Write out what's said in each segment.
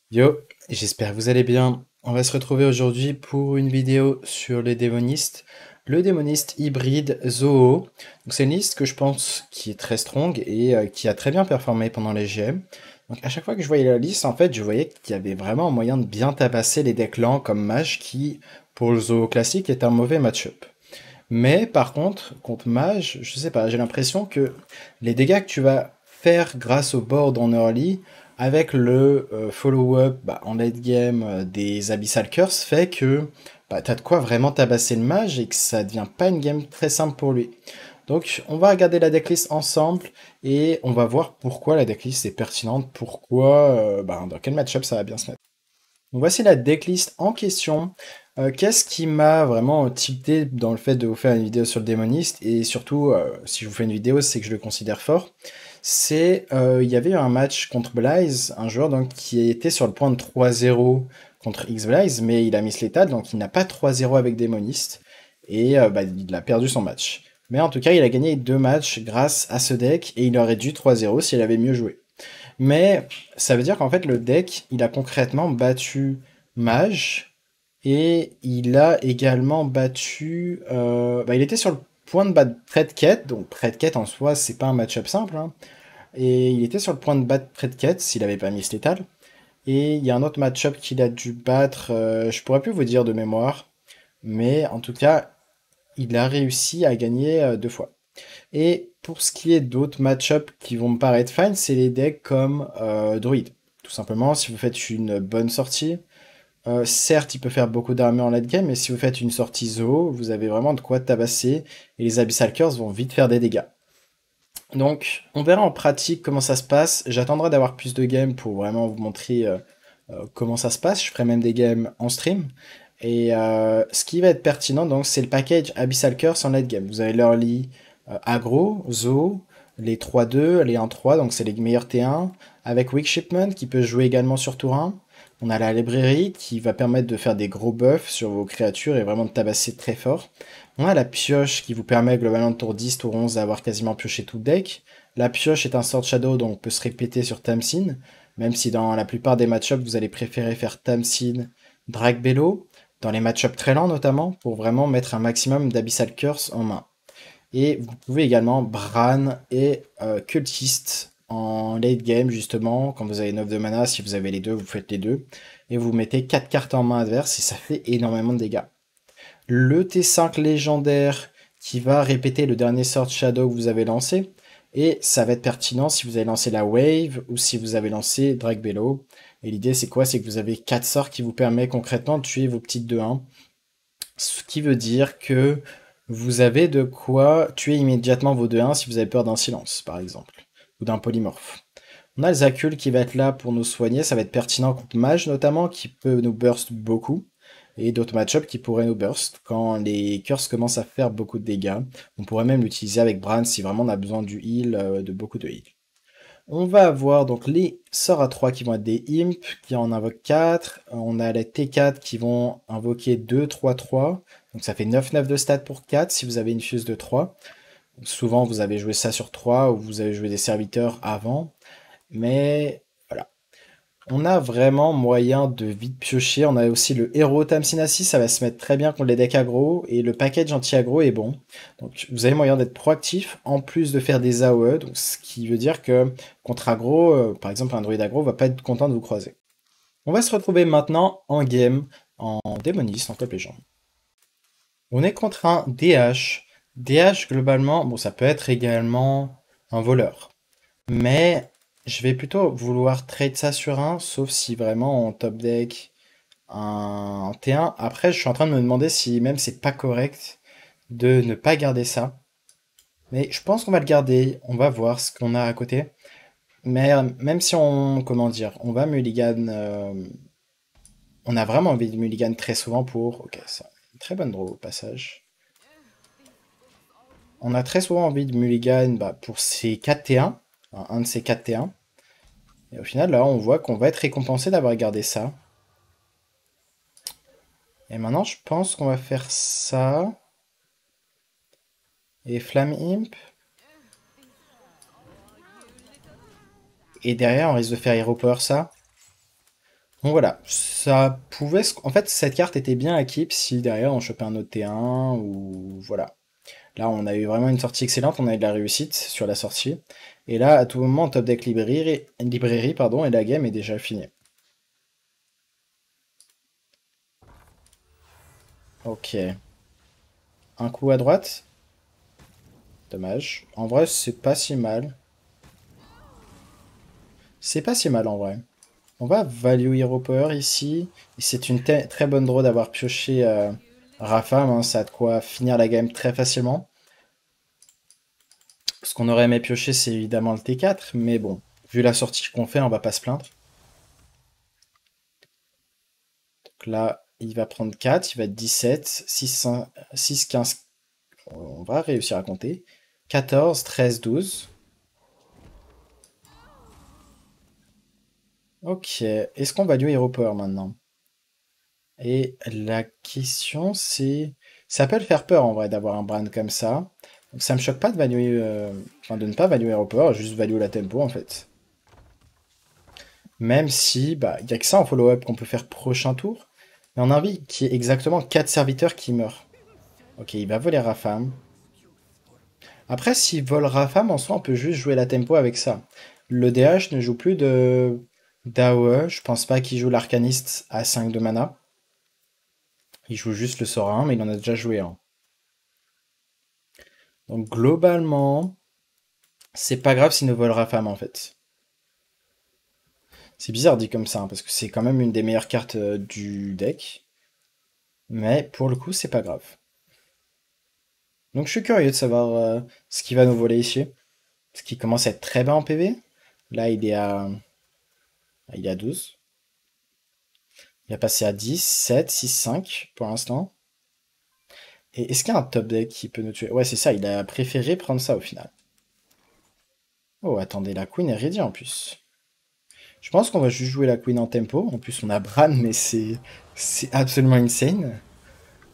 Yo, j'espère que vous allez bien. On va se retrouver aujourd'hui pour une vidéo sur les démonistes. Le démoniste hybride Zoo. Donc c'est une liste que je pense qui est très strong et qui a très bien performé pendant les GM. Donc à chaque fois que je voyais la liste, en fait, je voyais qu'il y avait vraiment un moyen de bien tabasser les decks lents comme Mage qui, pour le Zoo classique, est un mauvais match-up. Mais par contre Mage, je sais pas, j'ai l'impression que les dégâts que tu vas faire grâce au board en early, avec le follow-up en late game des Abyssal Curse, fait que t'as de quoi vraiment tabasser le mage et que ça devient pas une game très simple pour lui. Donc on va regarder la decklist ensemble et on va voir pourquoi la decklist est pertinente, pourquoi, dans quel match-up ça va bien se mettre. Donc voici la decklist en question. Qu'est-ce qui m'a vraiment tilté dans le fait de vous faire une vidéo sur le démoniste, et surtout, si je vous fais une vidéo, c'est que je le considère fort. C'est, il y avait eu un match contre Blaze, un joueur donc qui était sur le point de 3-0 contre X-Blaze, mais il a mis létal, donc il n'a pas 3-0 avec démoniste, et il a perdu son match. Mais en tout cas, il a gagné 2 matchs grâce à ce deck, et il aurait dû 3-0 s'il avait mieux joué. Mais ça veut dire qu'en fait, le deck, il a concrètement battu Mage et il a également battu. Il était sur le point de battre Predket, donc Predket en soi, c'est pas un match-up simple, hein. Et il était sur le point de battre Predket s'il avait pas mis Lethal. Et il y a un autre match-up qu'il a dû battre, je pourrais plus vous dire de mémoire, mais en tout cas, il a réussi à gagner 2 fois. Et pour ce qui est d'autres match-ups qui vont me paraître fine, c'est les decks comme Druid. Tout simplement, si vous faites une bonne sortie, certes, il peut faire beaucoup d'armure en late game, mais si vous faites une sortie Zoo, vous avez vraiment de quoi tabasser, et les Abyssal Curse vont vite faire des dégâts. Donc, on verra en pratique comment ça se passe. J'attendrai d'avoir plus de games pour vraiment vous montrer comment ça se passe. Je ferai même des games en stream. Et ce qui va être pertinent, donc, c'est le package Abyssal Curse en late game. Vous avez l'early aggro, Zoo, les 3-2, les 1-3, donc c'est les meilleurs T1, avec Weak Shipment qui peut jouer également sur tour 1. On a la librairie qui va permettre de faire des gros buffs sur vos créatures et vraiment de tabasser très fort. On a la pioche qui vous permet globalement de tour 10, tour 11 d'avoir quasiment pioché tout le deck. La pioche est un sort shadow donc peut se répéter sur Tamsin, même si dans la plupart des match-ups vous allez préférer faire Tamsin, Drag Bello, dans les match-ups très lents notamment, pour vraiment mettre un maximum d'Abyssal Curse en main. Et vous pouvez également Bran et Cultiste en late game justement, quand vous avez 9 de mana, si vous avez les deux, vous faites les deux, et vous mettez 4 cartes en main adverse et ça fait énormément de dégâts. Le T5 légendaire qui va répéter le dernier sort Shadow que vous avez lancé, et ça va être pertinent si vous avez lancé la Wave ou si vous avez lancé Drag Bellow. Et l'idée c'est quoi? C'est que vous avez 4 sorts qui vous permettent concrètement de tuer vos petites 2-1. Ce qui veut dire que vous avez de quoi tuer immédiatement vos 2-1 si vous avez peur d'un silence, par exemple, ou d'un polymorphe. On a le Zakul qui va être là pour nous soigner, ça va être pertinent contre Mage notamment, qui peut nous burst beaucoup, et d'autres match-ups qui pourraient nous burst quand les curses commencent à faire beaucoup de dégâts. On pourrait même l'utiliser avec Bran si vraiment on a besoin du heal, de beaucoup de heal. On va avoir donc les sorts à 3 qui vont être des imp, qui en invoquent 4. On a les T4 qui vont invoquer 2, 3, 3. Donc ça fait 9 de stats pour 4 si vous avez une fuse de 3. Donc souvent vous avez joué ça sur 3 ou vous avez joué des serviteurs avant. Mais voilà. On a vraiment moyen de vite piocher. On a aussi le héros Tamsinassi, ça va se mettre très bien contre les decks aggro. Et le package anti-aggro est bon. Donc vous avez moyen d'être proactif en plus de faire des AOE. Donc, ce qui veut dire que contre aggro, par exemple un druide aggro va pas être content de vous croiser. On va se retrouver maintenant en game, en démoniste, en top légende. On est contre un DH. DH globalement, bon ça peut être également un voleur. Mais je vais plutôt vouloir trade ça sur un, sauf si vraiment on top deck un T1. Après, je suis en train de me demander si même c'est pas correct de ne pas garder ça. Mais je pense qu'on va le garder. On va voir ce qu'on a à côté. Mais même si on, comment dire, on va mulligan. On a vraiment envie de mulligan très souvent pour. Ok, c'est une très bonne draw au passage. On a très souvent envie de mulligan pour ces 4 T1. Un de ces 4 T1. Et au final, là, on voit qu'on va être récompensé d'avoir gardé ça. Et maintenant, je pense qu'on va faire ça. Et Flamme Imp. Et derrière, on risque de faire Hero Power ça. Donc voilà, ça pouvait... En fait, cette carte était bien à keep si derrière on chopait un autre T1 ou... Voilà. Là, on a eu vraiment une sortie excellente, on a eu de la réussite sur la sortie. Et là, à tout moment, top deck librairie, pardon, et la game est déjà finie. Ok. Un coup à droite. Dommage. En vrai, c'est pas si mal. C'est pas si mal en vrai. On va value Hero Power ici. Et c'est une très bonne draw d'avoir pioché Rafam, hein. Ça a de quoi finir la game très facilement. Ce qu'on aurait aimé piocher, c'est évidemment le T4. Mais bon, vu la sortie qu'on fait, on va pas se plaindre. Donc là, il va prendre 4, il va être 17, 6, 6, 15. On va réussir à compter. 14, 13, 12. Ok, est-ce qu'on value Hero Power maintenant? Et la question c'est... Ça peut le faire peur en vrai d'avoir un brand comme ça. Donc ça me choque pas de valuer... Enfin de ne pas valuer Hero Power, juste valuer la tempo en fait. Même si, bah, il y a que ça en follow-up qu'on peut faire prochain tour. Mais on a envie qu'il y ait exactement 4 serviteurs qui meurent. Ok, il va voler Rafam. Après, s'il vole Rafam, en soi, on peut juste jouer la tempo avec ça. Le DH ne joue plus de d'AOE. Je pense pas qu'il joue l'Arcaniste à 5 de mana. Il joue juste le sort à 1, mais il en a déjà joué un. Donc globalement, c'est pas grave s'il ne vole Rafam en fait. C'est bizarre dit comme ça, hein, parce que c'est quand même une des meilleures cartes du deck. Mais pour le coup, c'est pas grave. Donc je suis curieux de savoir ce qu'il va nous voler ici. Parce qu'il commence à être très bas en PV. Là, il est à 12. Il a passé à 10, 7, 6, 5 pour l'instant. Et est-ce qu'il y a un top deck qui peut nous tuer? Ouais, c'est ça, il a préféré prendre ça au final. Oh, attendez, la Queen est ready en plus. Je pense qu'on va juste jouer la Queen en tempo. En plus, on a Bran, mais c'est absolument insane.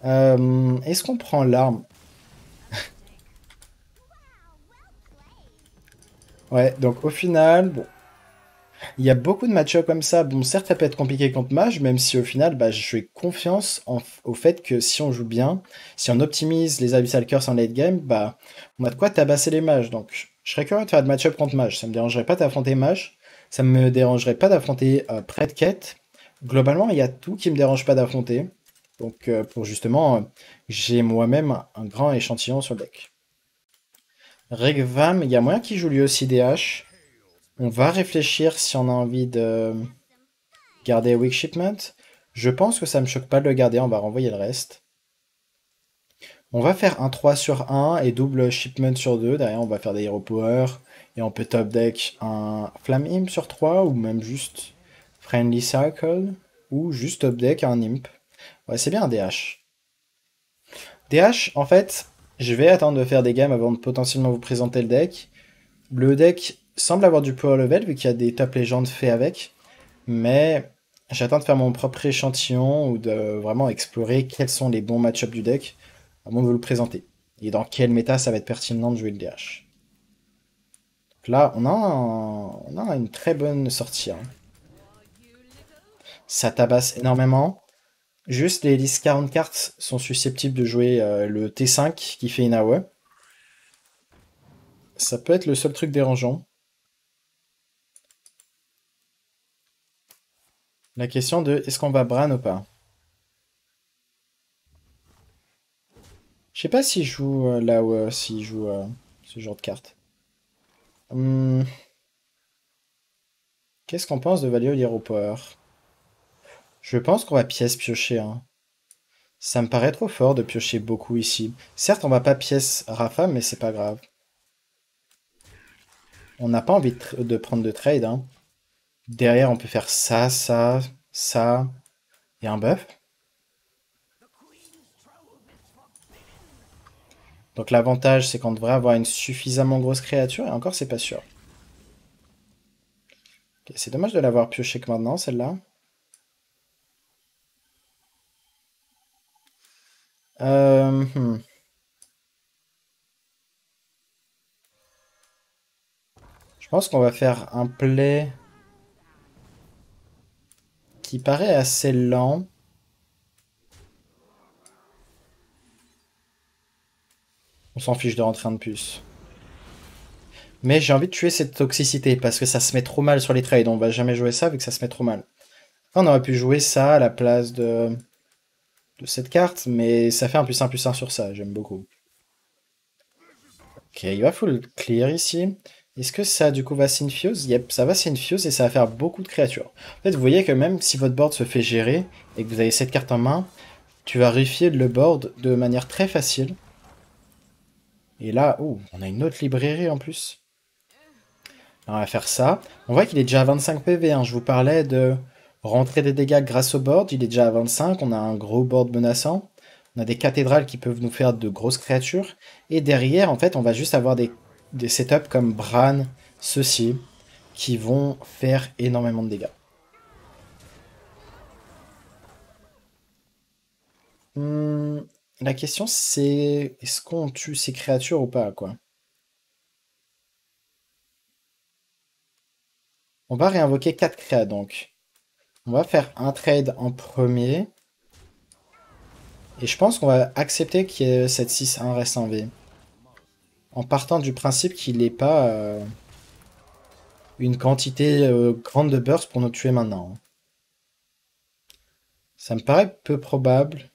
Est-ce qu'on prend l'arme? Ouais, donc au final, bon, il y a beaucoup de match-up comme ça. Bon, certes, ça peut être compliqué contre Mage, même si au final, bah, je fais confiance au fait que si on joue bien, si on optimise les Abyssal Curse en late game, bah, on a de quoi tabasser les mages. Donc, je serais curieux de faire de match-up contre Mage. Ça me dérangerait pas d'affronter Mage. Ça me dérangerait pas d'affronter Predket. Globalement, il y a tout qui me dérange pas d'affronter. Donc, pour justement, j'ai moi-même un grand échantillon sur le deck. Regvam, il y a moyen qu'il joue lui aussi DH. On va réfléchir si on a envie de garder Weak Shipment. Je pense que ça me choque pas de le garder, on va renvoyer le reste. On va faire un 3 sur 1 et double Shipment sur 2. Derrière, on va faire des Hero Power. Et on peut top deck un Flame Imp sur 3 ou même juste Friendly Circle. Ou juste top deck un Imp. Ouais, c'est bien un DH. DH, en fait, je vais attendre de faire des games avant de potentiellement vous présenter le deck. Le deck semble avoir du power level vu qu'il y a des top légendes faits avec. Mais j'attends de faire mon propre échantillon ou de vraiment explorer quels sont les bons match-ups du deck avant de vous le présenter. Et dans quel méta ça va être pertinent de jouer le DH. Donc là, on a une très bonne sortie, hein. Ça tabasse énormément. Juste les listes 40 cartes sont susceptibles de jouer le T5 qui fait une AOE. Ça peut être le seul truc dérangeant. La question de est-ce qu'on va Bran ou pas? Je sais pas s'il joue l'AOE, s'il joue ce genre de carte. Hum, Qu'est-ce qu'on pense de Valio Hero Power? Je pense qu'on va pièce piocher, hein. Ça me paraît trop fort de piocher beaucoup ici. Certes, on va pas pièce Rafa, mais c'est pas grave. On n'a pas envie de prendre de trade, hein. Derrière, on peut faire ça, ça, ça, et un buff. Donc l'avantage, c'est qu'on devrait avoir une suffisamment grosse créature, et encore, c'est pas sûr. Ok, c'est dommage de l'avoir pioché que maintenant, celle-là. Euh, hmm. Je pense qu'on va faire un play qui paraît assez lent. On s'en fiche de rentrer un de plus. Mais j'ai envie de tuer cette toxicité parce que ça se met trop mal sur les trades. On va jamais jouer ça vu que ça se met trop mal. On aurait pu jouer ça à la place de cette carte, mais ça fait un +1/+1 sur ça, j'aime beaucoup. Ok, il va full clear ici. Est-ce que ça du coup va Synfuse? Yep, ça va Synfuse et ça va faire beaucoup de créatures. En fait, vous voyez que même si votre board se fait gérer et que vous avez cette carte en main, tu vas rifier le board de manière très facile. Et là, oh, on a une autre librairie en plus. On va faire ça. On voit qu'il est déjà à 25 PV, hein. Je vous parlais de rentrer des dégâts grâce au board. Il est déjà à 25. On a un gros board menaçant. On a des cathédrales qui peuvent nous faire de grosses créatures. Et derrière, en fait, on va juste avoir des setups comme Bran, ceux-ci, qui vont faire énormément de dégâts. La question c'est, est-ce qu'on tue ces créatures ou pas, quoi? On va réinvoquer 4 créas, donc. On va faire un trade en premier. Et je pense qu'on va accepter que cette 6-1 reste en V. En partant du principe qu'il n'est pas une quantité grande de burst pour nous tuer maintenant. Ça me paraît peu probable.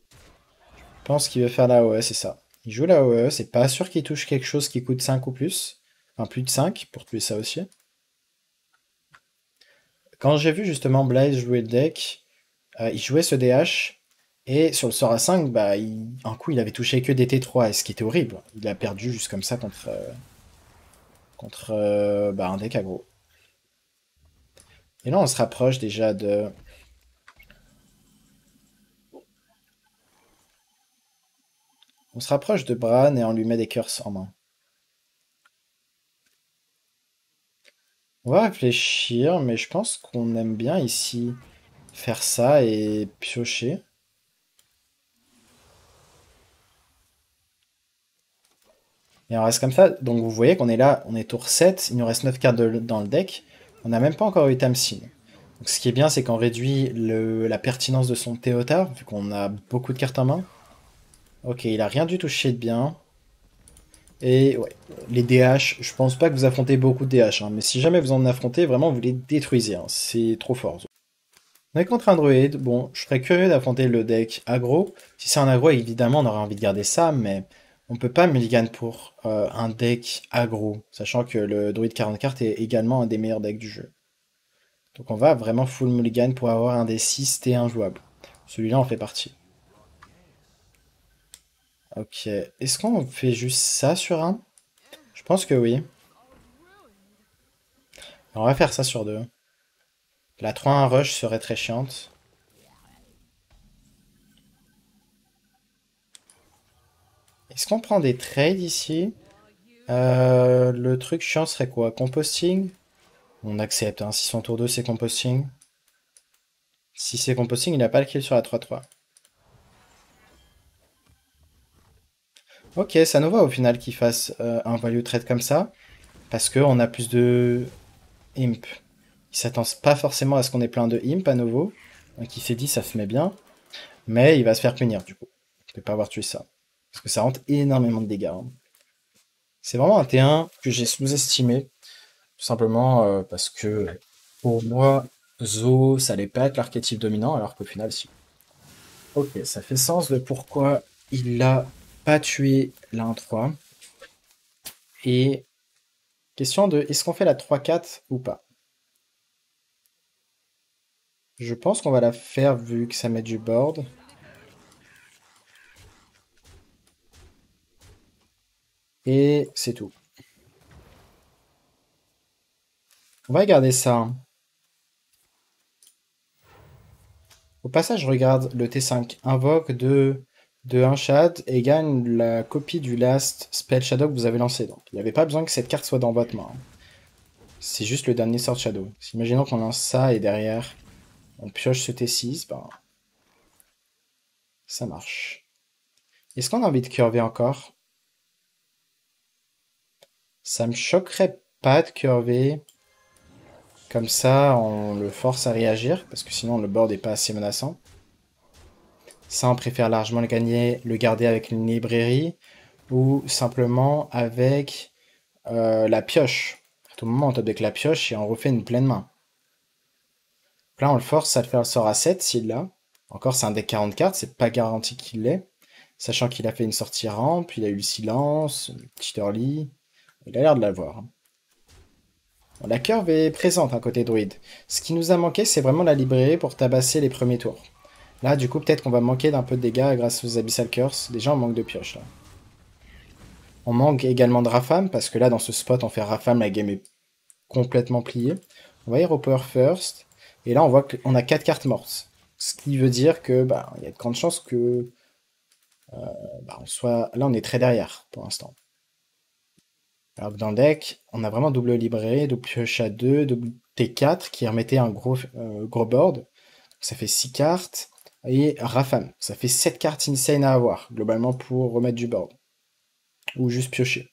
Je pense qu'il veut faire la OE, c'est ça. Il joue la OE, c'est pas sûr qu'il touche quelque chose qui coûte 5 ou plus. Enfin, plus de 5 pour tuer ça aussi. Quand j'ai vu justement Blaze jouer le deck, il jouait ce DH. Et sur le sort à 5, bah, un coup, il avait touché que des T3, et ce qui était horrible. Il a perdu juste comme ça contre bah, un deck aggro. Et là, on se rapproche déjà de... On se rapproche de Bran et on lui met des curses en main. On va réfléchir, mais je pense qu'on aime bien ici faire ça et piocher. Et on reste comme ça. Donc vous voyez qu'on est là, on est tour 7, il nous reste 9 cartes dans le deck. On n'a même pas encore eu Tamsin. Donc ce qui est bien, c'est qu'on réduit la pertinence de son Théotard, vu qu'on a beaucoup de cartes en main. Ok, il a rien du tout touché de bien. Et ouais, les DH, je pense pas que vous affrontez beaucoup de DH, hein, mais si jamais vous en affrontez, vraiment vous les détruisez, hein, c'est trop fort. On est contre un druide, bon, je serais curieux d'affronter le deck aggro. Si c'est un aggro, évidemment, on aurait envie de garder ça, mais on peut pas mulligan pour un deck aggro, sachant que le druide 40 cartes est également un des meilleurs decks du jeu. Donc on va vraiment full mulligan pour avoir un des 6 T1 jouables. Celui-là en fait partie. Ok, est-ce qu'on fait juste ça sur un? Je pense que oui. On va faire ça sur deux. La 3-1 rush serait très chiante. Est-ce qu'on prend des trades ici? Le truc chiant serait quoi? Composting? On accepte, hein. Si son tour 2 c'est composting. Si c'est composting, il n'a pas le kill sur la 3-3. Ok, ça nous va au final qu'il fasse un value trade comme ça. Parce qu'on a plus de imp. Il s'attend pas forcément à ce qu'on ait plein de imp à nouveau. Donc il s'est dit ça se met bien. Mais il va se faire punir du coup. Il peut pas avoir tué ça. Parce que ça rentre énormément de dégâts, hein. C'est vraiment un T1 que j'ai sous-estimé. Tout simplement parce que pour moi, Zo, ça allait pas être l'archétype dominant, alors qu'au final, si. Ok, ça fait sens de pourquoi il l'a pas tué la 1-3. Et question de, est-ce qu'on fait la 3-4 ou pas? Je pense qu'on va la faire vu que ça met du board. Et c'est tout. On va garder ça, hein. Au passage, je regarde le T5 invoque de 1 shad et gagne la copie du last spell shadow que vous avez lancé. Donc il n'y avait pas besoin que cette carte soit dans votre main, hein. C'est juste le dernier sort shadow. Imaginons qu'on lance ça et derrière on pioche ce T6, ben ça marche. Est-ce qu'on a envie de curver encore? Ça me choquerait pas de curver Comme ça, on le force à réagir, parce que sinon le board n'est pas assez menaçant. Ça, on préfère largement le garder avec une librairie, ou simplement avec la pioche. À tout moment, on top deck la pioche et on refait une pleine main. Là, on le force à le faire le sort à 7 s'il l'a. Encore, c'est un deck 40 cartes, c'est pas garanti qu'il l'ait. Sachant qu'il a fait une sortie rampe, il a eu le silence, le petit early. Il a l'air de l'avoir. Bon, la curve est présente à côté druide. Ce qui nous a manqué, c'est vraiment la librairie pour tabasser les premiers tours. Là, du coup, peut-être qu'on va manquer d'un peu de dégâts grâce aux Abyssal Curse. Déjà, on manque de pioche, là. On manque également de Rafam, parce que là, dans ce spot, on fait Rafam, la game est complètement pliée. On va Hero Power first. Et là, on voit qu'on a 4 cartes mortes. Ce qui veut dire que, bah, il y a de grandes chances que on soit... Là, on est très derrière, pour l'instant. Alors que dans le deck, on a vraiment double librairie, double pioche à 2, double T4, qui remettait un gros board. Ça fait 6 cartes. Et Rafam, ça fait 7 cartes insane à avoir, globalement, pour remettre du board. Ou juste piocher.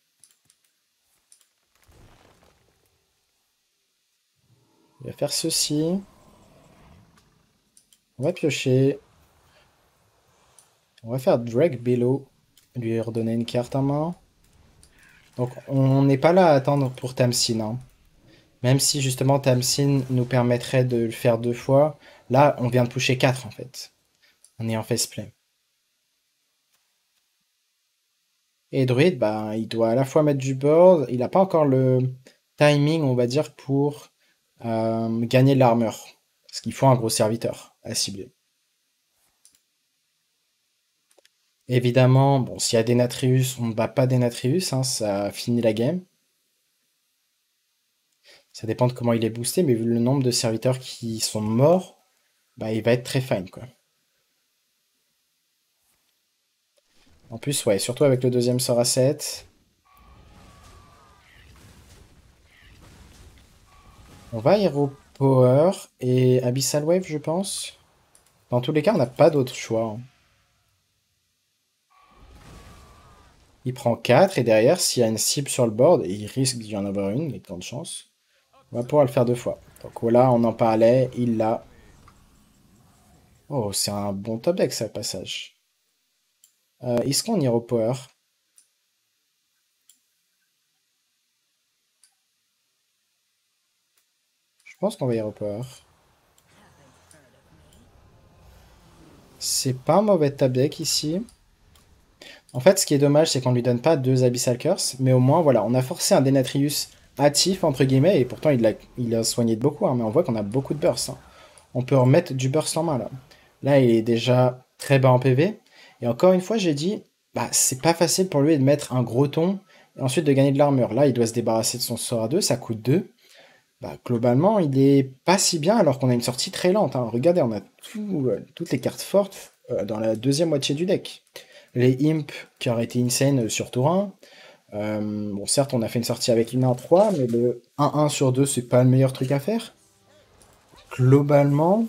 Il va faire ceci. On va piocher. On va faire Drag Below. Lui redonner une carte en main. Donc on n'est pas là à attendre pour Tamsin, hein. Même si justement Tamsin nous permettrait de le faire 2 fois. Là, on vient de pusher 4 en fait. On est en faceplay. Et Druid, bah, il doit à la fois mettre du board. Il n'a pas encore le timing, on va dire, pour gagner de l'armure. Parce qu'il faut un gros serviteur à cibler. Évidemment, bon, s'il y a Denatrius, on ne bat pas Denatrius, hein, ça finit la game. Ça dépend de comment il est boosté, mais vu le nombre de serviteurs qui sont morts, bah, il va être très fine, quoi. En plus, ouais, surtout avec le deuxième sort à 7. On va Hero Power et Abyssal Wave, je pense. Dans tous les cas, on n'a pas d'autre choix, hein. Il prend 4 et derrière, s'il y a une cible sur le board, et il risque d'y en avoir une, il y a de grandes chances, on va pouvoir le faire 2 fois. Donc voilà, on en parlait, il l'a. Oh, c'est un bon top deck, ça, le passage. Est-ce qu'on Hero Power? Je pense qu'on va Hero Power. C'est pas un mauvais top deck ici. En fait, ce qui est dommage, c'est qu'on lui donne pas 2 Abyssal Curse, mais au moins, voilà, on a forcé un Denatrius hâtif, entre guillemets, et pourtant il a soigné de beaucoup, hein, mais on voit qu'on a beaucoup de burst, hein. On peut remettre du burst en main, là. Là, il est déjà très bas en PV, et encore une fois, j'ai dit, bah, c'est pas facile pour lui de mettre un gros ton, et ensuite de gagner de l'armure. Là, il doit se débarrasser de son sort à 2, ça coûte 2. Bah, globalement, il est pas si bien, alors qu'on a une sortie très lente, hein. Regardez, on a toutes les cartes fortes dans la deuxième moitié du deck. Les imps qui auraient été insane sur tour 1. Bon, certes, on a fait une sortie avec une 1-3, mais le 1-1 sur 2, c'est pas le meilleur truc à faire. Globalement,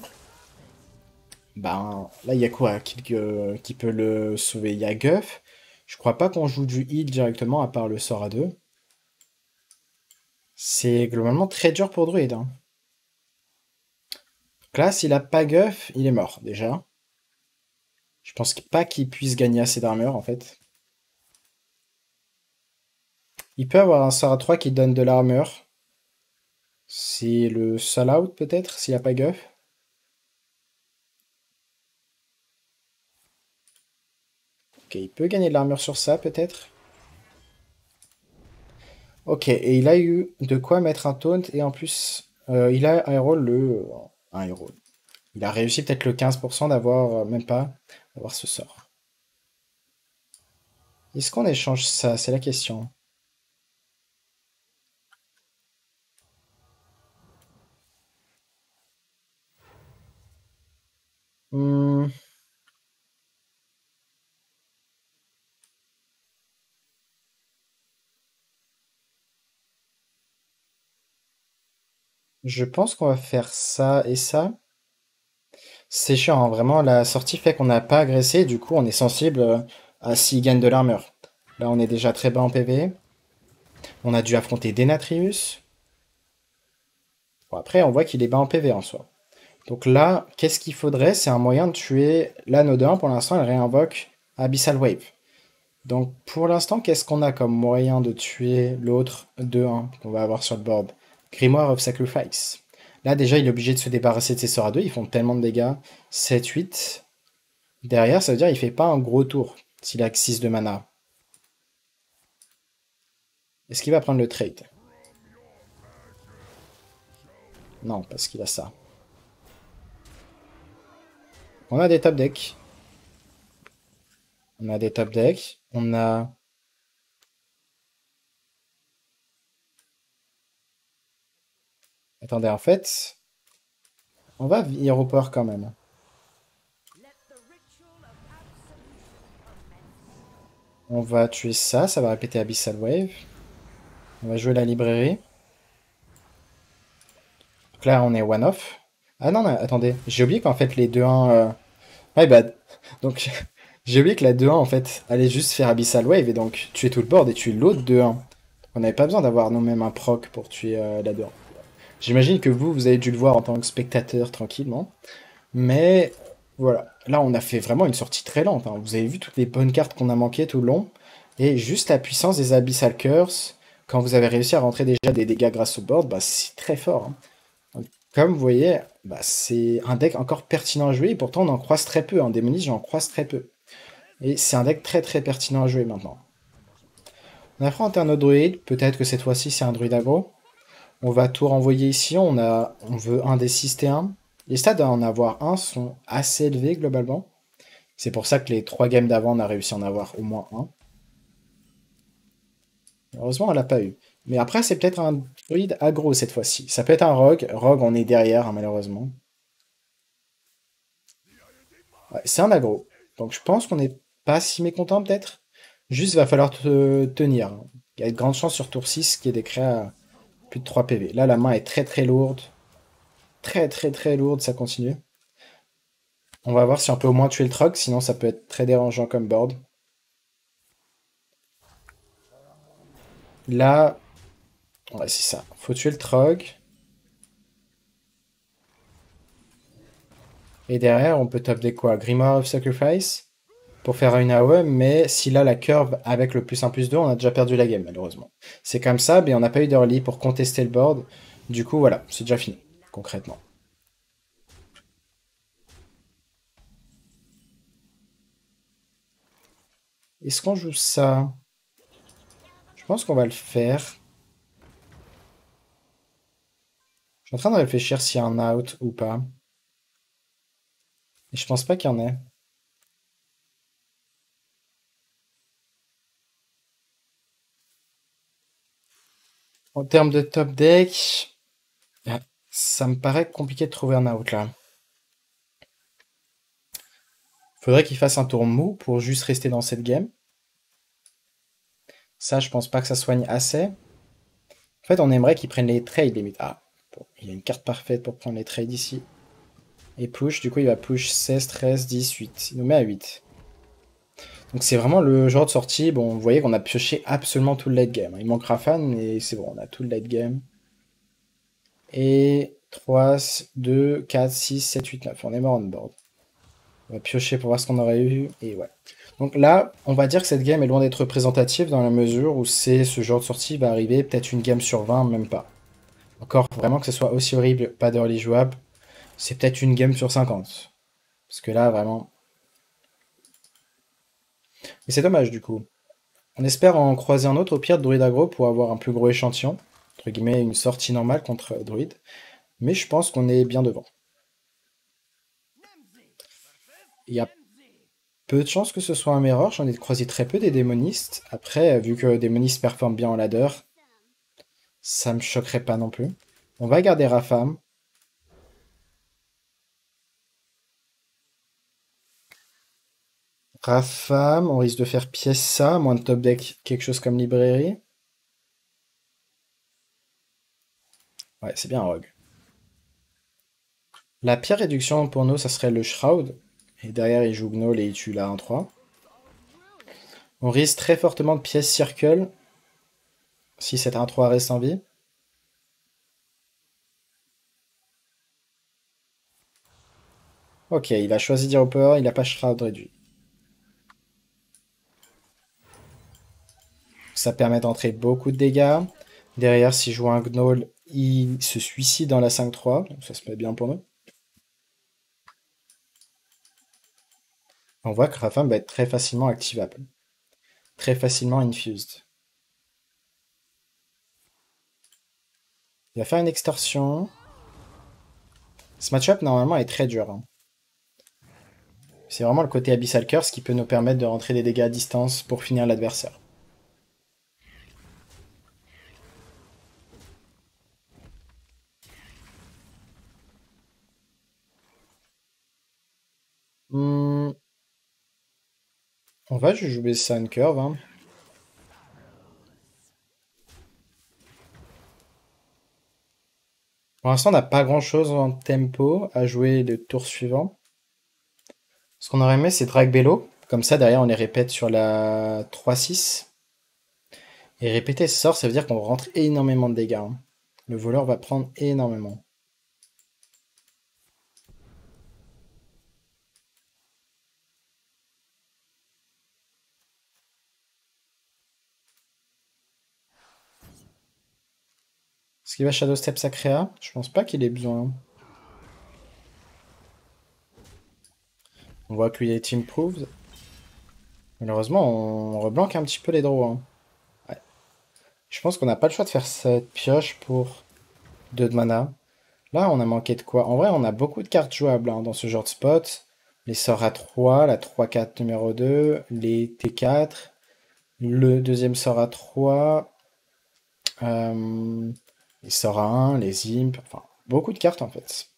ben, là, il y a quoi qui peut le sauver? Il y a Guff. Je crois pas qu'on joue du heal directement, à part le sort à 2. C'est globalement très dur pour Druid, hein. Donc là, s'il a pas Guff, il est mort, déjà. Je pense pas qu'il puisse gagner assez d'armure, en fait. Il peut avoir un sort à 3 qui donne de l'armure. C'est le Soul Out, peut-être, s'il a pas Guff. Ok, il peut gagner de l'armure sur ça, peut-être. Ok, et il a eu de quoi mettre un taunt, et en plus, il a aéro un héros. Il a réussi peut-être le 15% d'avoir, même pas, d'avoir ce sort. Est-ce qu'on échange ça? C'est la question. Hmm, je pense qu'on va faire ça et ça. C'est chiant, hein, vraiment, la sortie fait qu'on n'a pas agressé, du coup on est sensible à s'il gagne de l'armure. Là on est déjà très bas en PV. On a dû affronter Denatrius. Bon, après, on voit qu'il est bas en PV en soi. Donc là, qu'est-ce qu'il faudrait? C'est un moyen de tuer l'anneau de 1. Pour l'instant, elle réinvoque Abyssal Wave. Donc pour l'instant, qu'est-ce qu'on a comme moyen de tuer l'autre 2-1 qu'on va avoir sur le board? Grimoire of Sacrifice. Là déjà, il est obligé de se débarrasser de ses sorts à 2, ils font tellement de dégâts. 7-8. Derrière, ça veut dire qu'il fait pas un gros tour s'il a que 6 de mana. Est-ce qu'il va prendre le trade? Non, parce qu'il a ça. On a des top decks. On a des top decks. On a... Attendez, en fait... On va Hero Power quand même. On va tuer ça, ça va répéter Abyssal Wave. On va jouer la librairie. Donc là, on est one-off. Ah non, attendez, j'ai oublié qu'en fait les 2-1... My bad. Donc, j'ai oublié que la 2-1, en fait, allait juste faire Abyssal Wave et donc tuer tout le board et tuer l'autre 2-1. On n'avait pas besoin d'avoir nous-mêmes un proc pour tuer la 2-1. J'imagine que vous avez dû le voir en tant que spectateur tranquillement. Mais voilà, là on a fait vraiment une sortie très lente, hein. Vous avez vu toutes les bonnes cartes qu'on a manquées tout le long. Et juste la puissance des Abyssal Curse, quand vous avez réussi à rentrer déjà des dégâts grâce au board, bah, c'est très fort, hein. Donc, comme vous voyez, bah, c'est un deck encore pertinent à jouer, et pourtant on en croise très peu, en Démoniste j'en croise très peu. Et c'est un deck très très pertinent à jouer maintenant. On affronte un autre druide, peut-être que cette fois-ci c'est un druide aggro. On va tout renvoyer ici, on veut un des 6 T1. Les stats à en avoir un sont assez élevés globalement. C'est pour ça que les 3 games d'avant, on a réussi à en avoir au moins un. Heureusement, elle l'a pas eu. Mais après, c'est peut-être un druide aggro cette fois-ci. Ça peut être un rogue. Rogue, on est derrière, hein, malheureusement. Ouais, c'est un aggro. Donc je pense qu'on n'est pas si mécontent peut-être. Juste, va falloir tenir, hein. Il y a de grandes chances sur tour 6 qu'il y ait des créas à plus de 3 PV. Là, la main est très très lourde. Très très très lourde, ça continue. On va voir si on peut au moins tuer le troc, sinon ça peut être très dérangeant comme board. Là, ouais, c'est ça. Faut tuer le troc. Et derrière, on peut top des quoi? Grimoire of Sacrifice pour faire une AOE, mais s'il a la curve avec le +1/+2, on a déjà perdu la game, malheureusement. C'est comme ça, mais on n'a pas eu d'early pour contester le board. Du coup, voilà, c'est déjà fini, concrètement. Est-ce qu'on joue ça? Je pense qu'on va le faire. Je suis en train de réfléchir s'il y a un out ou pas. Et je pense pas qu'il y en ait. En termes de top deck, ça me paraît compliqué de trouver un out là. Faudrait qu'il fasse un tour mou pour juste rester dans cette game. Ça, je pense pas que ça soigne assez. En fait, on aimerait qu'il prenne les trades limite. Ah, bon, il y a une carte parfaite pour prendre les trades ici. Et push, du coup, il va push 16, 13, 10, 8. Il nous met à 8. Donc c'est vraiment le genre de sortie. Bon, vous voyez qu'on a pioché absolument tout le late game. Il manque Rafan, mais c'est bon, on a tout le late game. Et 3, 2, 4, 6, 7, 8, 9. On est mort on board. On va piocher pour voir ce qu'on aurait eu. Et ouais. Donc là, on va dire que cette game est loin d'être représentative dans la mesure où c'est ce genre de sortie va arriver peut-être une game sur 20, même pas. Encore vraiment que ce soit aussi horrible, pas d'early jouable, c'est peut-être une game sur 50. Parce que là, vraiment... Mais c'est dommage du coup. On espère en croiser un autre au pire de Druid aggro pour avoir un plus gros échantillon. Entre guillemets, une sortie normale contre Druid. Mais je pense qu'on est bien devant. Il y a peu de chances que ce soit un mirror, j'en ai croisé très peu des démonistes. Après, vu que démonistes performent bien en ladder, ça me choquerait pas non plus. On va garder Rafam. Rafam, on risque de faire pièce ça, moins de top deck, quelque chose comme librairie. Ouais, c'est bien un rogue. La pire réduction pour nous, ça serait le Shroud. Et derrière, il joue Gnoll et il tue la 1-3. On risque très fortement de pièce Circle, si cet 1-3 reste en vie. Ok, il a choisi d'Hero Power, il a pas Shroud réduit. Ça permet d'entrer beaucoup de dégâts. Derrière, si je joue un Gnoll, il se suicide dans la 5-3, donc ça se met bien pour nous. On voit que Rafam va être très facilement activable. Très facilement infused. Il va faire une extorsion. Ce match-up, normalement, est très dur, hein. C'est vraiment le côté Abyssal Curse qui peut nous permettre de rentrer des dégâts à distance pour finir l'adversaire. On va juste jouer ça une curve, hein. Pour l'instant, on n'a pas grand-chose en tempo à jouer le tour suivant. Ce qu'on aurait aimé, c'est Drag Bello. Comme ça, derrière, on les répète sur la 3-6. Et répéter ce sort, ça veut dire qu'on rentre énormément de dégâts, hein. Le voleur va prendre énormément. Est-ce qu'il va Shadow Step Sacrea? Je pense pas qu'il ait besoin. On voit que lui est improved. Malheureusement, on reblanque un petit peu les draws, hein. Ouais. Je pense qu'on n'a pas le choix de faire cette pioche pour 2 de mana. Là, on a manqué de quoi? En vrai, on a beaucoup de cartes jouables, hein, dans ce genre de spot. Les sorts à 3, la 3-4 numéro 2, les T4, le deuxième sort à 3, les sorts à 1, les imps, enfin, beaucoup de cartes en fait.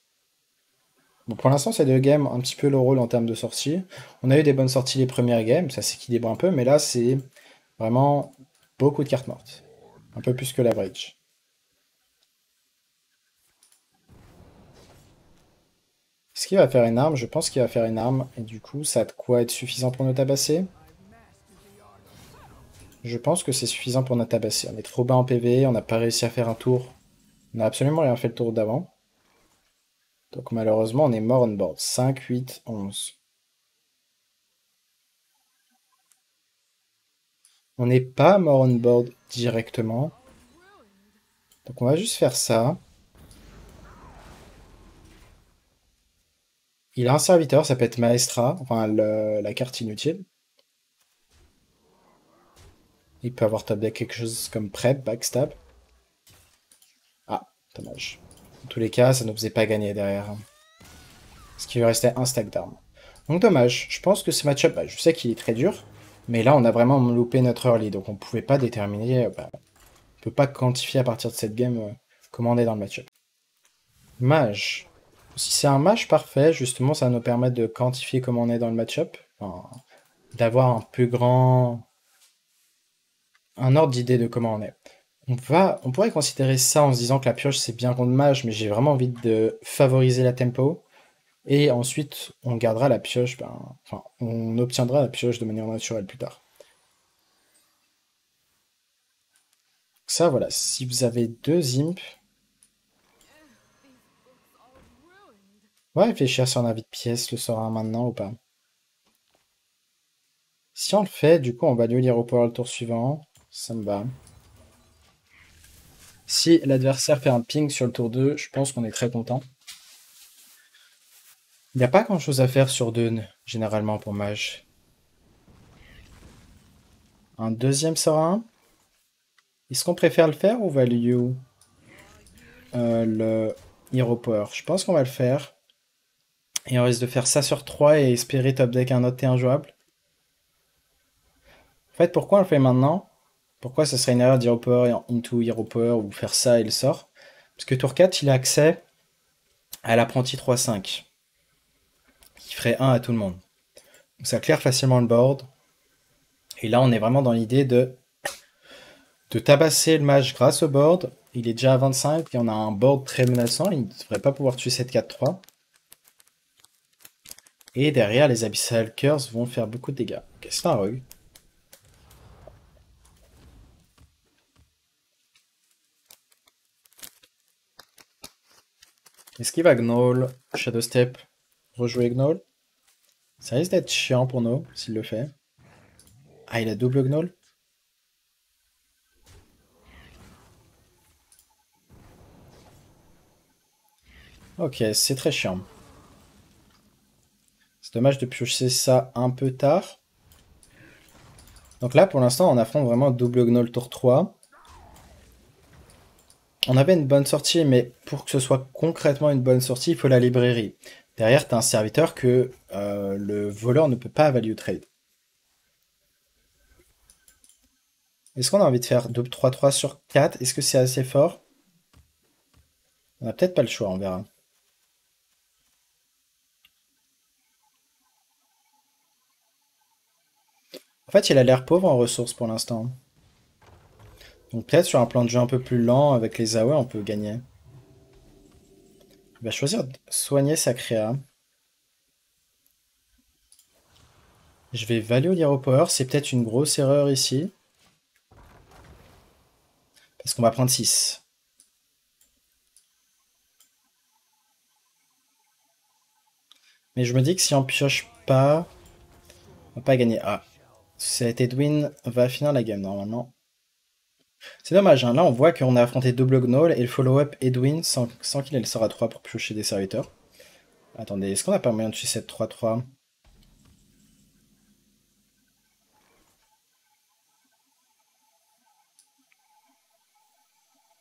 Bon, pour l'instant, c'est deux games un petit peu le rôle en termes de sortie. On a eu des bonnes sorties les premières games, ça s'équilibre un peu, mais là, c'est vraiment beaucoup de cartes mortes. Un peu plus que l'average. Est-ce qu'il va faire une arme? Je pense qu'il va faire une arme, et du coup, ça a de quoi être suffisant pour nous tabasser? Je pense que c'est suffisant pour nous tabasser. On est trop bas en PV, on n'a pas réussi à faire un tour. On n'a absolument rien fait le tour d'avant. Donc malheureusement, on est mort on board. 5, 8, 11. On n'est pas mort on board directement. Donc on va juste faire ça. Il a un serviteur, ça peut être Maestra, enfin la carte inutile. Il peut avoir top deck quelque chose comme Prep, Backstab. Ah, dommage. Dans tous les cas, ça ne nous faisait pas gagner derrière, hein. Parce qu'il lui restait un stack d'armes. Donc dommage. Je pense que ce match-up, bah, je sais qu'il est très dur. Mais là, on a vraiment loupé notre early. Donc on pouvait pas déterminer, bah, on peut pas quantifier à partir de cette game comment on est dans le match-up. Mage. Si c'est un mage parfait, justement, ça va nous permettre de quantifier comment on est dans le match-up. Enfin, d'avoir un plus grand... un ordre d'idée de comment on est. On pourrait considérer ça en se disant que la pioche c'est bien contre mage, mais j'ai vraiment envie de favoriser la tempo. Et ensuite, on gardera la pioche, enfin, on obtiendra la pioche de manière naturelle plus tard. Ça, voilà, si vous avez deux imps, on va réfléchir si on a envie de pièce, le sera maintenant ou pas. Si on le fait, du coup, on va lui lire au power le tour suivant. Ça me va. Si l'adversaire fait un ping sur le tour 2, je pense qu'on est très content. Il n'y a pas grand chose à faire sur Dune, généralement pour mage. Un deuxième sort à 1. Est-ce qu'on préfère le faire ou value le Hero Power? Je pense qu'on va le faire. Et on risque de faire ça sur 3 et espérer top deck un autre T1 jouable. En fait, pourquoi on le fait maintenant? Pourquoi ce serait une erreur d'Hero Power into Hero Power ou faire ça et le sort? Parce que tour 4, il a accès à l'apprenti 3-5, qui ferait 1 à tout le monde. Donc ça claire facilement le board. Et là, on est vraiment dans l'idée de tabasser le mage grâce au board. Il est déjà à 25 et on a un board très menaçant. Il ne devrait pas pouvoir tuer cette 4-3. Et derrière, les Abyssal Curse vont faire beaucoup de dégâts. Ok, c'est un rogue. Est-ce qu'il va Gnoll, Shadow Step? Rejouer Gnoll. Ça risque d'être chiant pour nous, s'il le fait. Ah, il a double Gnoll? Ok, c'est très chiant. C'est dommage de piocher ça un peu tard. Donc là, pour l'instant, on affronte vraiment double Gnoll tour 3. On avait une bonne sortie, mais pour que ce soit concrètement une bonne sortie, il faut la librairie. Derrière, tu as un serviteur que le voleur ne peut pas value trade. Est-ce qu'on a envie de faire 2-3-3 sur 4? Est-ce que c'est assez fort? On n'a peut-être pas le choix, on verra. En fait, il a l'air pauvre en ressources pour l'instant. Donc peut-être sur un plan de jeu un peu plus lent, avec les AOE, on peut gagner. Il va choisir de soigner sa créa. Je vais value au Hero Power, c'est peut-être une grosse erreur ici. Parce qu'on va prendre 6. Mais je me dis que si on pioche pas, on va pas gagner. Ah, cet Edwin va finir la game normalement. C'est dommage, hein. Là on voit qu'on a affronté double Gnoll et le follow-up Edwin sans qu'il ait le sort à 3 pour piocher des serviteurs. Attendez, est-ce qu'on a pas moyen de tuer cette 3-3?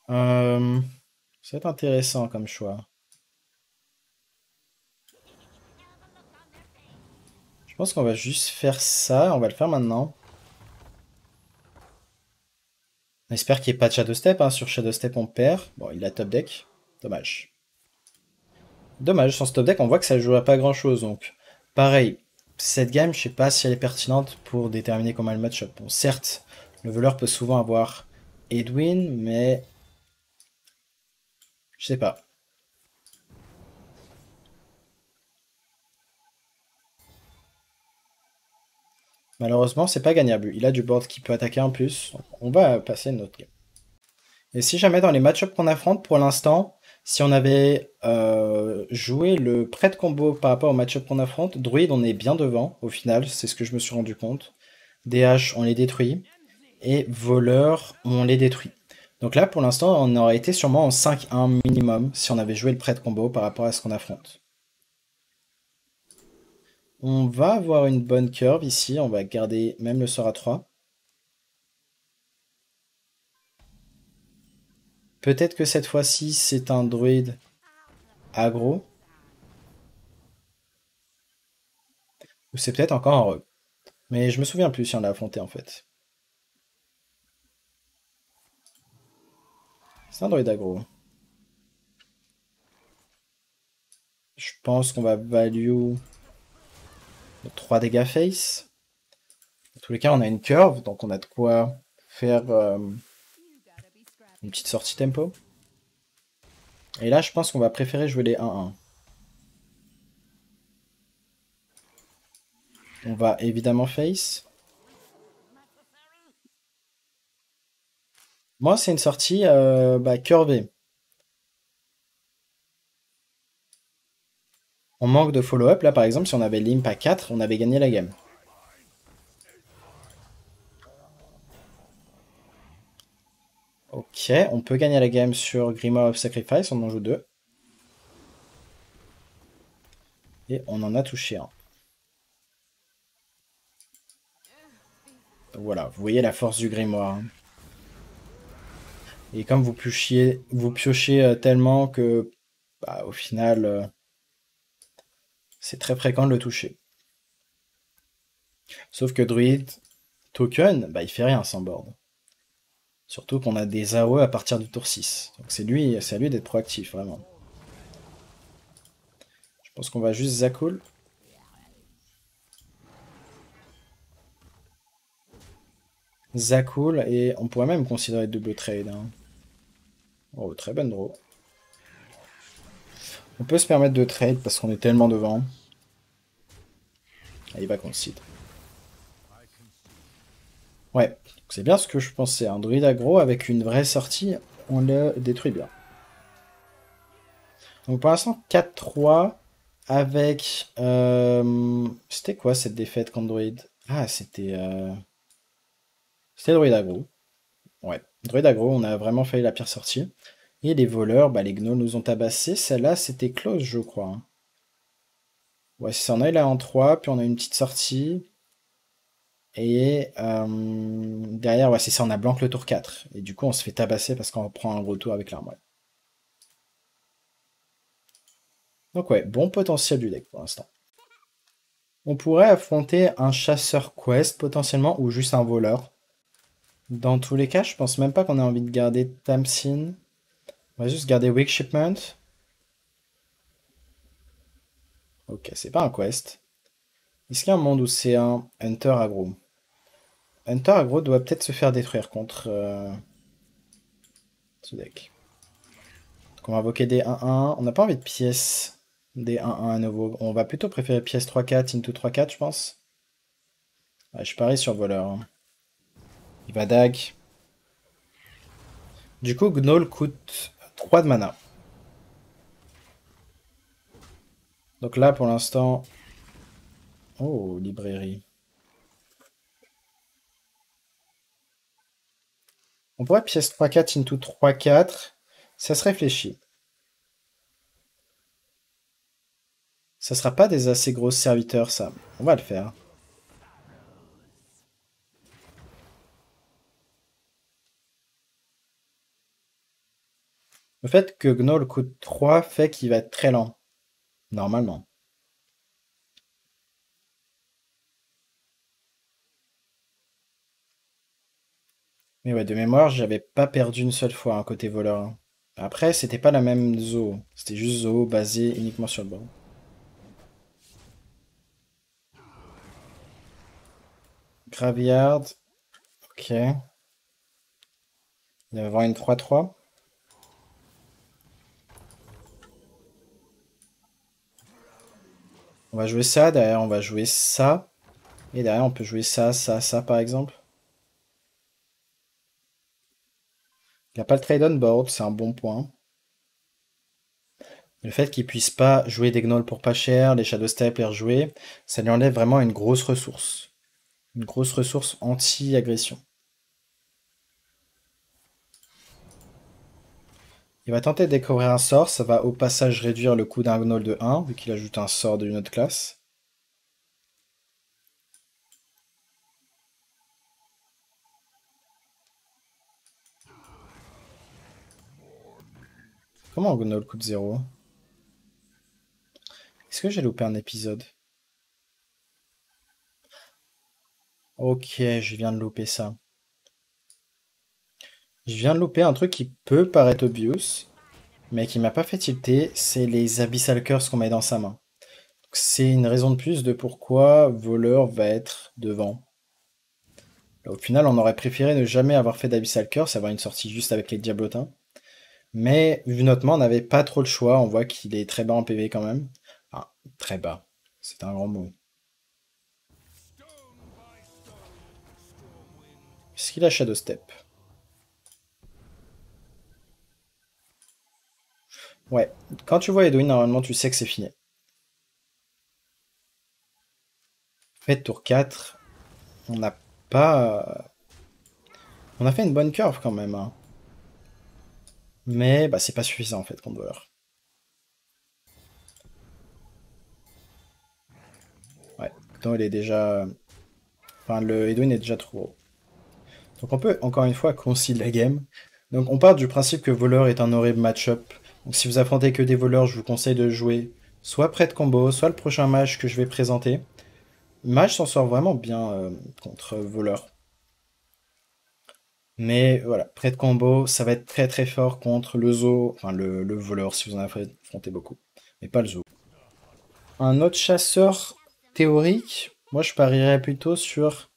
Ça va être intéressant comme choix. Je pense qu'on va juste faire ça, on va le faire maintenant. On espère qu'il n'y ait pas de Shadow Step, hein. Sur Shadow Step on perd. Bon, il a top deck, dommage. Dommage, sans ce top deck on voit que ça ne joue à pas grand chose, donc pareil, cette game je sais pas si elle est pertinente pour déterminer comment est le match-up. Bon, certes, le voleur peut souvent avoir Edwin, mais je sais pas. Malheureusement, c'est pas gagnable. Il a du board qui peut attaquer en plus. Donc on va passer une autre game. Et si jamais dans les match-ups qu'on affronte, pour l'instant, si on avait joué le prêt combo par rapport au match-up qu'on affronte, Druid, on est bien devant, au final, c'est ce que je me suis rendu compte. DH, on les détruit. Et voleur, on les détruit. Donc là, pour l'instant, on aurait été sûrement en 5-1 minimum si on avait joué le prêt combo par rapport à ce qu'on affronte. On va avoir une bonne curve ici, on va garder même le sort à 3. Peut-être que cette fois-ci, c'est un druide aggro. Ou c'est peut-être encore un rogue. Mais je me souviens plus si on l'a affronté en fait. C'est un druide aggro. Je pense qu'on va value 3 dégâts face. Dans tous les cas, on a une curve, donc on a de quoi faire une petite sortie tempo. Et là, je pense qu'on va préférer jouer les 1-1. On va évidemment face. Moi, c'est une sortie curvée. On manque de follow-up. Là, par exemple, si on avait l'imp à 4, on avait gagné la game. Ok, on peut gagner la game sur Grimoire of Sacrifice. On en joue 2. Et on en a touché un. Donc voilà, vous voyez la force du Grimoire. Et comme vous piochez tellement que, au final, c'est très fréquent de le toucher. Sauf que Druid, token, il fait rien sans board. Surtout qu'on a des AOE à partir du tour 6. Donc c'est à lui d'être proactif, vraiment. Je pense qu'on va juste Zakul. Zakul, et on pourrait même considérer double trade. Hein. Oh, très bonne draw. On peut se permettre de trade parce qu'on est tellement devant. Ah, il va concede. Ouais, c'est bien ce que je pensais. Un druide aggro avec une vraie sortie, on le détruit bien. Donc pour l'instant, 4-3. avec... c'était quoi cette défaite contre Druid? Ah, c'était... C'était Druid aggro. Ouais, Druid aggro, on a vraiment failli la pire sortie. Et les voleurs, bah, les gnolls nous ont tabassé. Celle-là, c'était close, je crois, hein. Ouais, c'est ça, on a eu là en 3, puis on a une petite sortie. Et derrière, ouais, c'est ça, on a blanc le tour 4. Et du coup, on se fait tabasser parce qu'on prend un gros tour avec l'arme. Ouais. Donc ouais, bon potentiel du deck pour l'instant. On pourrait affronter un chasseur quest potentiellement, ou juste un voleur. Dans tous les cas, je pense même pas qu'on ait envie de garder Tamsin. On va juste garder Wake Shipment. Ok, c'est pas un quest. Est-ce qu'il y a un monde où c'est un Hunter aggro? Hunter aggro doit peut-être se faire détruire contre ce deck. Donc on va invoquer des 1-1. On n'a pas envie de pièces des 1-1 à nouveau. On va plutôt préférer pièce 3-4 into 3-4, je pense. Ouais, je parie sur voleur, hein. Il va dag. Du coup, Gnoll coûte 3 de mana. Donc là, pour l'instant... Oh, librairie. On pourrait pièce 3-4 into 3-4. Ça se réfléchit. Ça sera pas des assez gros serviteurs, ça. On va le faire. Le fait que Gnoll coûte 3 fait qu'il va être très lent. Normalement. Mais ouais, de mémoire, j'avais pas perdu une seule fois un côté voleur, hein. Après, c'était pas la même zoo. C'était juste zoo basé uniquement sur le bord. Graveyard. Ok. Il va y avoir une 3-3. On va jouer ça, derrière on va jouer ça. Et derrière on peut jouer ça, ça, ça par exemple. Il n'y a pas le trade on board, c'est un bon point. Le fait qu'il puisse pas jouer des gnolls pour pas cher, les Shadow Step les rejouer, ça lui enlève vraiment une grosse ressource. Une grosse ressource anti-agression. Il va tenter de découvrir un sort, ça va au passage réduire le coût d'un gnoll de 1, vu qu'il ajoute un sort d'une autre classe. Comment un gnoll coûte 0? Est-ce que j'ai loupé un épisode? Ok, je viens de louper ça. Je viens de louper un truc qui peut paraître obvious, mais qui m'a pas fait tilter, c'est les Abyssal Curse qu'on met dans sa main. C'est une raison de plus de pourquoi Voleur va être devant. Là, au final, on aurait préféré ne jamais avoir fait d'Abyssal Curse, avoir une sortie juste avec les Diablotins. Mais vu notre main, on n'avait pas trop le choix, on voit qu'il est très bas en PV quand même. Ah, très bas, c'est un grand mot. Est-ce qu'il a Shadow Step? Ouais, quand tu vois Edwin, normalement tu sais que c'est fini. En fait, tour 4, on n'a pas... On a fait une bonne curve quand même, hein. Mais bah, c'est pas suffisant en fait contre voleur. Ouais, pourtant il est déjà... Enfin, le Edwin est déjà trop gros. Donc on peut encore une fois concile la game. Donc on part du principe que voleur est un horrible match-up. Donc si vous affrontez que des voleurs, je vous conseille de jouer soit prêt de combo, soit le prochain match que je vais présenter. Mage s'en sort vraiment bien contre voleur. Mais voilà, prêt de combo, ça va être très très fort contre le zoo, enfin le voleur si vous en affrontez beaucoup, mais pas le zoo. Un autre chasseur théorique, moi je parierais plutôt sur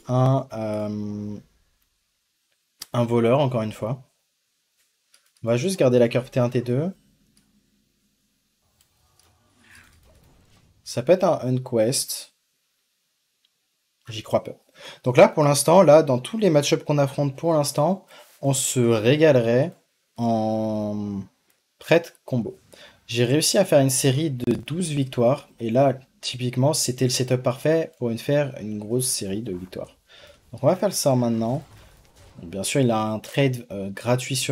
un voleur, encore une fois. On va juste garder la curve T1, T2. Ça peut être un Unquest. J'y crois peu. Donc là, pour l'instant, là, dans tous les match-ups qu'on affronte pour l'instant, on se régalerait en prête combo. J'ai réussi à faire une série de 12 victoires, et là, typiquement, c'était le setup parfait pour faire une grosse série de victoires. Donc on va faire ça maintenant. Donc, bien sûr, il a un trade gratuit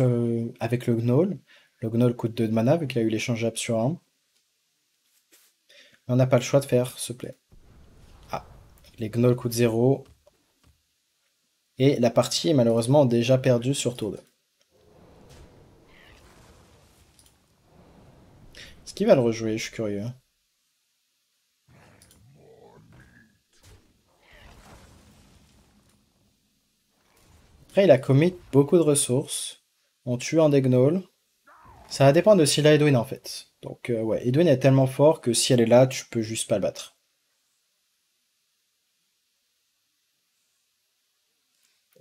avec le Gnoll. Le Gnoll coûte 2 de mana, vu qu'il a eu l'échangeable sur 1. On n'a pas le choix de faire ce play. Ah, les Gnolls coûtent 0. Et la partie est malheureusement déjà perdue sur tour 2. Est-ce qu'il va le rejouer? Je suis curieux. Après, il a commit beaucoup de ressources. On tue un des Gnolls. Ça va dépendre de s'il a Edwin en fait. Donc ouais, Edwin est tellement fort que si elle est là, tu peux juste pas le battre.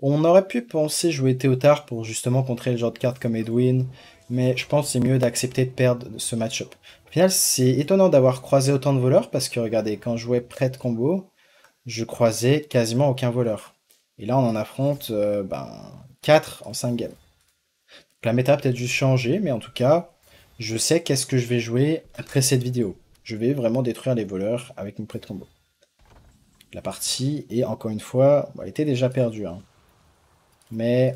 On aurait pu penser jouer Théotard pour justement contrer le genre de carte comme Edwin, mais je pense que c'est mieux d'accepter de perdre ce match-up. Au final, c'est étonnant d'avoir croisé autant de voleurs, parce que regardez, quand je jouais prêtre combo, je croisais quasiment aucun voleur. Et là, on en affronte 4 en 5 games. La méta a peut-être juste changé, mais en tout cas, je sais qu'est-ce que je vais jouer après cette vidéo. Je vais vraiment détruire les voleurs avec mon prêtre combo. La partie est, encore une fois, elle était déjà perdue, hein. Mais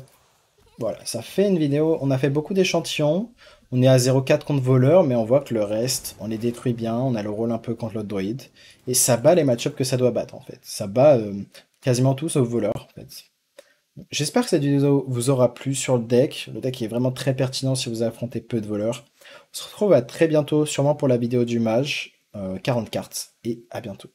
voilà, ça fait une vidéo. On a fait beaucoup d'échantillons. On est à 0,4 contre voleur, mais on voit que le reste, on les détruit bien. On a le rôle un peu contre l'autre droïde. Et ça bat les match-ups que ça doit battre, en fait. Ça bat quasiment tous sauf voleur, en fait. J'espère que cette vidéo vous aura plu sur le deck. Le deck est vraiment très pertinent si vous affrontez peu de voleurs. On se retrouve à très bientôt, sûrement pour la vidéo du mage. 40 cartes. Et à bientôt.